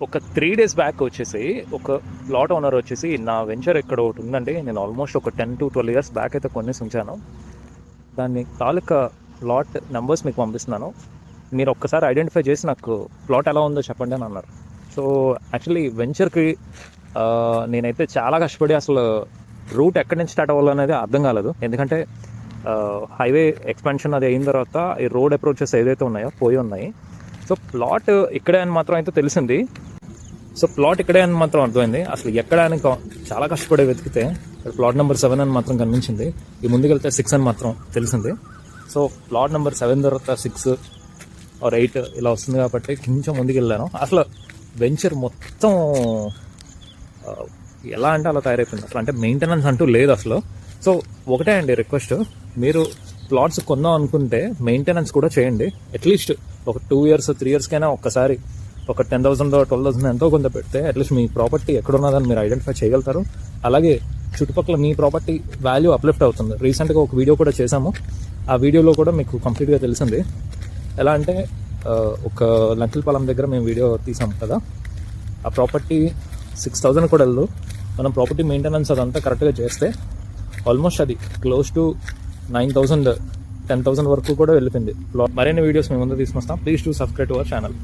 ఒక 3 days back వచ్చేసి ఒక ప్లాట్ ఓనర్ వచ్చేసి నా వెంచర్ ఇక్కడ ఒకటి ఉందండి, నేను ఆల్మోస్ట్ ఒక 10 to 12 years బ్యాక్ అయితే కొనేసి ఉంచాను. దాన్ని తాలూకా ప్లాట్ నెంబర్స్ మీకు పంపిస్తున్నాను, మీరు ఒక్కసారి ఐడెంటిఫై చేసి నాకు ప్లాట్ ఎలా ఉందో చెప్పండి అని అన్నారు. సో యాక్చువల్లీ వెంచర్కి నేనైతే చాలా కష్టపడి అసలు రూట్ ఎక్కడి నుంచి స్టార్ట్ అవ్వాలనేది అర్థం కాలేదు. ఎందుకంటే హైవే ఎక్స్పాన్షన్ అది అయిన తర్వాత ఈ రోడ్ అప్రోచెస్ ఏదైతే ఉన్నాయో పోయి ఉన్నాయి. సో ప్లాట్ ఇక్కడే అని మాత్రం అయితే తెలిసింది. సో ప్లాట్ ఇక్కడే అని మాత్రం అర్థమైంది. అసలు ఎక్కడ అని చాలా కష్టపడి వెతికితే ప్లాట్ నెంబర్ 7 అని మాత్రం కనిపించింది. ఈ ముందుకెళ్తే 6 అని మాత్రం తెలిసింది. సో ప్లాట్ నెంబర్ 7 తర్వాత 6 or 8 ఇలా వస్తుంది కాబట్టి కొంచెం ముందుకు వెళ్ళాను. అసలు వెంచర్ మొత్తం ఎలా అంటే అలా తయారైపోయింది. అసలు అంటే మెయింటెనెన్స్ అంటూ లేదు అసలు. సో ఒకటే అండి రిక్వెస్ట్, మీరు ప్లాట్స్ కొందాం అనుకుంటే మెయింటెనెన్స్ కూడా చేయండి. అట్లీస్ట్ ఒక 2 years 3 years కైనా ఒక్కసారి ఒక 10,000 or 12,000 ఎంతో కొంత పెడితే అట్లీస్ట్ మీ ప్రాపర్టీ ఎక్కడున్నదని మీరు ఐడెంటిఫై చేయగలుగుతారు. అలాగే చుట్టుపక్కల మీ ప్రాపర్టీ వాల్యూ అప్లిఫ్ట్ అవుతుంది. రీసెంట్గా ఒక వీడియో కూడా చేశాము. ఆ వీడియోలో కూడా మీకు కంప్లీట్గా తెలిసింది. ఎలా అంటే ఒక లంకిలపాలెం దగ్గర మేము వీడియో తీసాము కదా, ఆ ప్రాపర్టీ 6,000 కూడా వెళ్ళదు. మనం ప్రాపర్టీ మెయింటెనెన్స్ అదంతా కరెక్ట్గా చేస్తే ఆల్మోస్ట్ అది క్లోజ్ టు 9,000 10,000 వరకు కూడా వెళ్ళిపోయింది. మరిన్ని వీడియోస్ మేము ముందు తీసుకొస్తాం. Please to subscribe to our channel.